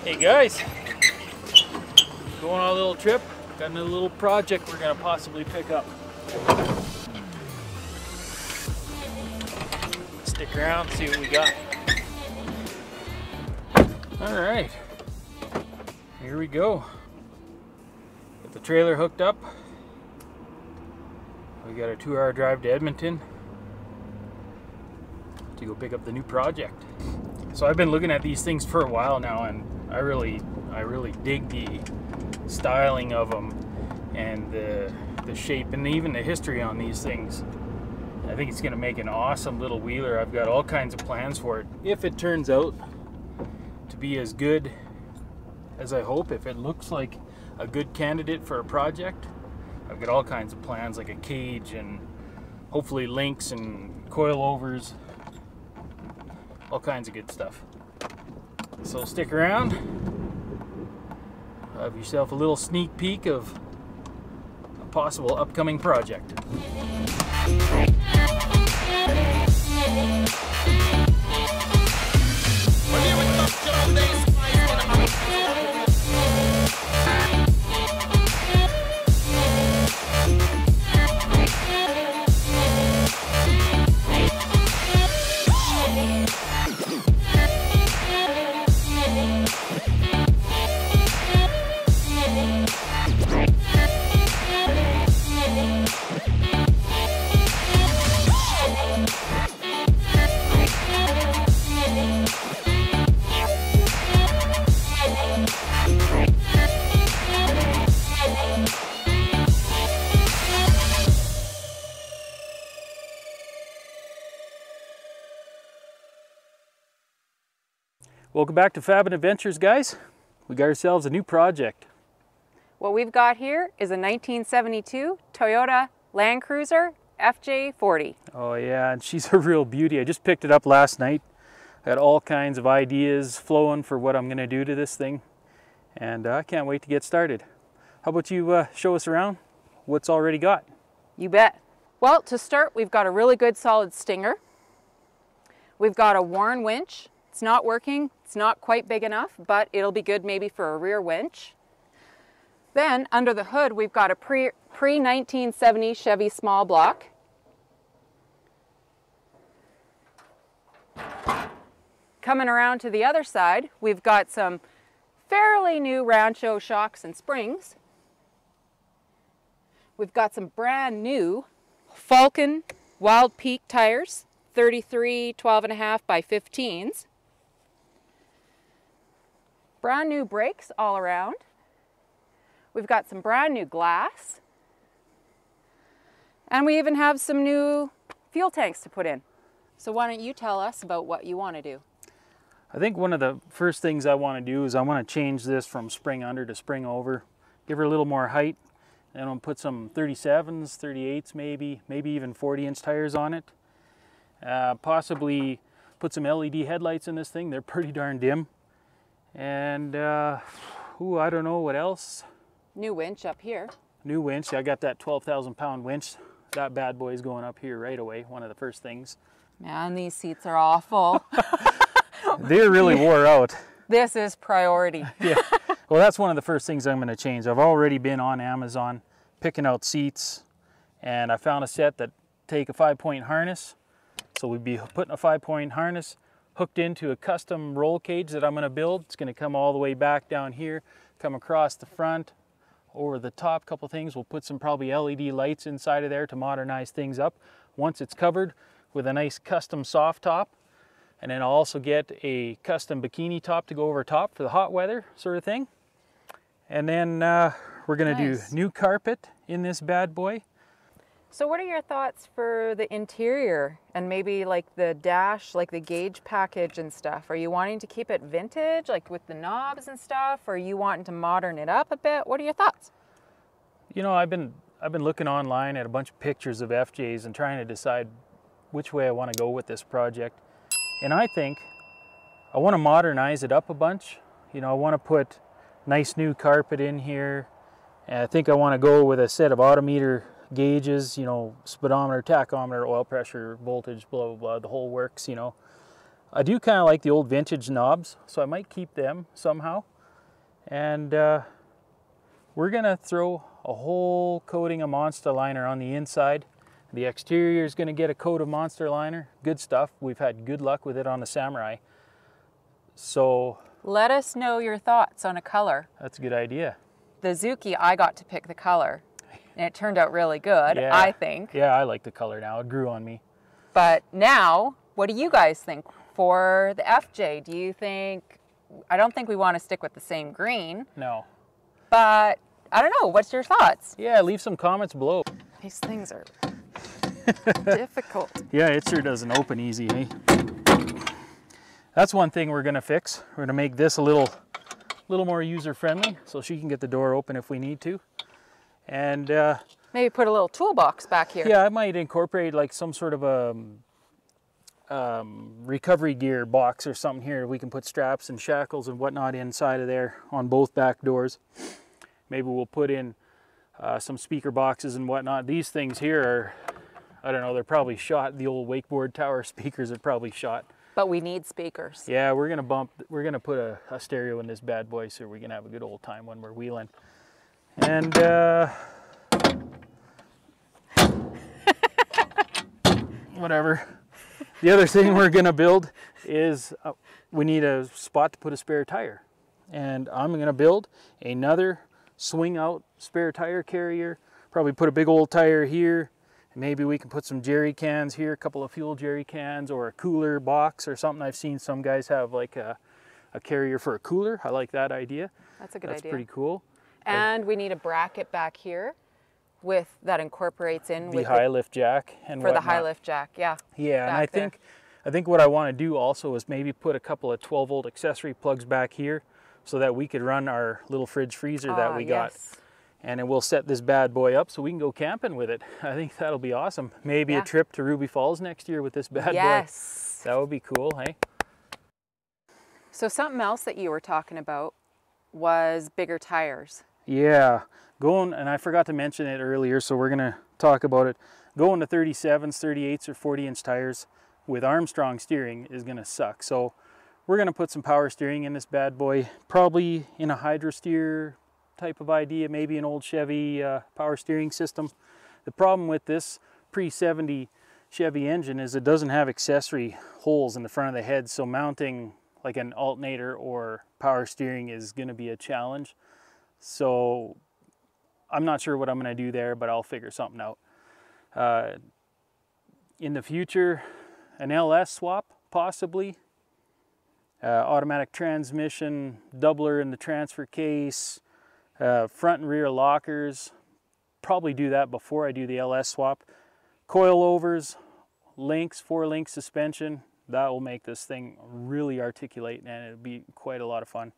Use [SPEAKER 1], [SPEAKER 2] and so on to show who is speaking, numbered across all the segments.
[SPEAKER 1] Hey guys, going on a little trip, got a little project we're going to possibly pick up. Stick around, see what we got. Alright, here we go. Got the trailer hooked up. We got a 2-hour drive to Edmonton to go pick up the new project. So I've been looking at these things for a while now, and I really dig the styling of them and the shape and even the history on these things. I think it's going to make an awesome little wheeler. I've got all kinds of plans for it. If it turns out to be as good as I hope, if it looks like a good candidate for a project, I've got all kinds of plans, like a cage and hopefully links and coilovers, all kinds of good stuff. So stick around, have yourself a little sneak peek of a possible upcoming project. Welcome back to Fabbin Adventures, guys. We got ourselves a new project.
[SPEAKER 2] What we've got here is a 1972 Toyota Land Cruiser FJ40.
[SPEAKER 1] Oh yeah, and she's a real beauty. I just picked it up last night. I got all kinds of ideas flowing for what I'm going to do to this thing, and I can't wait to get started. How about you show us around what's already got?
[SPEAKER 2] You bet. Well, to start, we've got a really good solid stinger. We've got a Warren winch. It's not working, it's not quite big enough, but it'll be good maybe for a rear winch. Then under the hood, we've got a pre-1970 Chevy small block. Coming around to the other side, we've got some fairly new Rancho shocks and springs. We've got some brand new Falcon Wild Peak tires, 33 12.5 by 15s. Brand new brakes all around. We've got some brand new glass. And we even have some new fuel tanks to put in. So why don't you tell us about what you want to do?
[SPEAKER 1] I think one of the first things I want to do is I want to change this from spring under to spring over. Give her a little more height. And I'll put some 37s, 38s maybe even 40-inch tires on it. Possibly put some LED headlights in this thing. They're pretty darn dim. And I don't know what else.
[SPEAKER 2] New winch up here.
[SPEAKER 1] New winch. I got that 12,000-pound winch. That bad boy's going up here right away. One of the first things.
[SPEAKER 2] Man, these seats are awful.
[SPEAKER 1] They're really wore out.
[SPEAKER 2] This is priority.
[SPEAKER 1] Yeah. Well, that's one of the first things I'm going to change. I've already been on Amazon picking out seats, and I found a set that take a 5-point harness. So we'd be putting a 5-point harness hooked into a custom roll cage that I'm going to build. It's going to come all the way back down here, come across the front, over the top, couple things. We'll put some probably LED lights inside of there to modernize things up. Once it's covered with a nice custom soft top, and then I'll also get a custom bikini top to go over top for the hot weather sort of thing. And then we're going to do new carpet in this bad boy.
[SPEAKER 2] So what are your thoughts for the interior and maybe like the dash, like the gauge package and stuff? Are you wanting to keep it vintage, like with the knobs and stuff? Or are you wanting to modern it up a bit? What are your thoughts?
[SPEAKER 1] You know, I've been looking online at a bunch of pictures of FJs and trying to decide which way I want to go with this project. And I think I want to modernize it up a bunch. You know, I want to put nice new carpet in here. And I think I want to go with a set of odometer gauges, you know, speedometer, tachometer, oil pressure, voltage, blah, blah, blah, the whole works, you know. I do kind of like the old vintage knobs, so I might keep them somehow. And we're going to throw a whole coating of Monster Liner on the inside. The exterior is going to get a coat of Monster Liner. Good stuff. We've had good luck with it on the Samurai. So
[SPEAKER 2] let us know your thoughts on a color.
[SPEAKER 1] That's a good idea.
[SPEAKER 2] The Zuki, I got to pick the color, and it turned out really good,
[SPEAKER 1] yeah.
[SPEAKER 2] I think.
[SPEAKER 1] Yeah, I like the color now. It grew on me.
[SPEAKER 2] But now, what do you guys think for the FJ? Do you think, I don't think we want to stick with the same green.
[SPEAKER 1] No.
[SPEAKER 2] But I don't know, what's your thoughts?
[SPEAKER 1] Yeah, leave some comments below.
[SPEAKER 2] These things are difficult.
[SPEAKER 1] Yeah, it sure doesn't open easy, hey? That's one thing we're gonna fix. We're gonna make this a little more user-friendly so she can get the door open if we need to. And
[SPEAKER 2] maybe put a little toolbox back here.
[SPEAKER 1] Yeah, I might incorporate like some sort of a recovery gear box or something here. We can put straps and shackles and whatnot inside of there on both back doors. Maybe we'll put in some speaker boxes and whatnot. These things here are, I don't know, they're probably shot. The old wakeboard tower speakers are probably shot.
[SPEAKER 2] But we need speakers.
[SPEAKER 1] Yeah, we're gonna put a stereo in this bad boy, so we're gonna have a good old time when we're wheeling. And whatever. The other thing we're gonna build is we need a spot to put a spare tire. And I'm gonna build another swing out spare tire carrier. Probably put a big old tire here. Maybe we can put some jerry cans here, a couple of fuel jerry cans, or a cooler box or something. I've seen some guys have like a carrier for a cooler. I like that idea.
[SPEAKER 2] That's a good idea.
[SPEAKER 1] That's pretty cool.
[SPEAKER 2] And we need a bracket back here that incorporates in
[SPEAKER 1] the high lift jack and
[SPEAKER 2] for the high lift jack, yeah.
[SPEAKER 1] Yeah, and I think what I want to do also is maybe put a couple of 12-volt accessory plugs back here so that we could run our little fridge freezer that we got. And then we'll set this bad boy up so we can go camping with it. I think that'll be awesome. Maybe a trip to Ruby Falls next year with this bad boy.
[SPEAKER 2] Yes.
[SPEAKER 1] That would be cool, hey?
[SPEAKER 2] So something else that you were talking about was bigger tires.
[SPEAKER 1] Yeah, and I forgot to mention it earlier, so we're gonna talk about it. Going to 37s, 38s, or 40-inch tires with Armstrong steering is gonna suck. So we're gonna put some power steering in this bad boy, probably in a hydro steer type of idea, maybe an old Chevy power steering system. The problem with this pre-70 Chevy engine is it doesn't have accessory holes in the front of the head, so mounting like an alternator or power steering is going to be a challenge. So I'm not sure what I'm going to do there, but I'll figure something out. In the future, an LS swap possibly, automatic transmission, doubler in the transfer case, front and rear lockers. Probably do that before I do the LS swap. Coilovers, links, 4-link suspension. That will make this thing really articulate, and it'll be quite a lot of fun.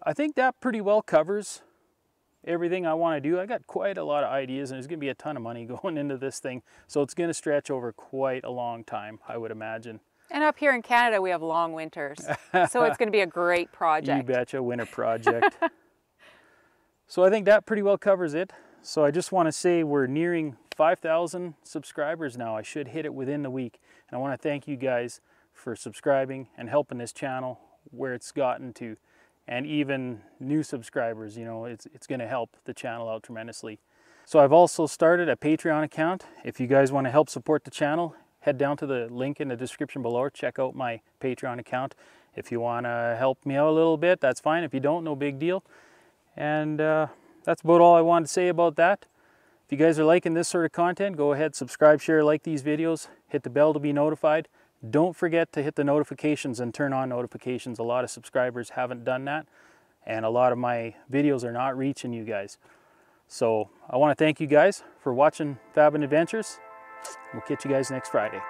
[SPEAKER 1] I think that pretty well covers everything I want to do. I got quite a lot of ideas, and there's going to be a ton of money going into this thing. So it's going to stretch over quite a long time, I would imagine.
[SPEAKER 2] And up here in Canada, we have long winters. So it's going to be a great project.
[SPEAKER 1] You betcha, winter project. So I think that pretty well covers it. So I just want to say we're nearing 5,000 subscribers now. I should hit it within the week. And I want to thank you guys for subscribing and helping this channel where it's gotten to. And even new subscribers, you know, it's going to help the channel out tremendously. So I've also started a Patreon account. If you guys want to help support the channel, head down to the link in the description below. Check out my Patreon account. If you want to help me out a little bit, that's fine. If you don't, no big deal. And that's about all I wanted to say about that. If you guys are liking this sort of content, go ahead, subscribe, share, like these videos, hit the bell to be notified. Don't forget to hit the notifications and turn on notifications. A lot of subscribers haven't done that, and a lot of my videos are not reaching you guys. So I want to thank you guys for watching Fabbin Adventures. We'll catch you guys next Friday.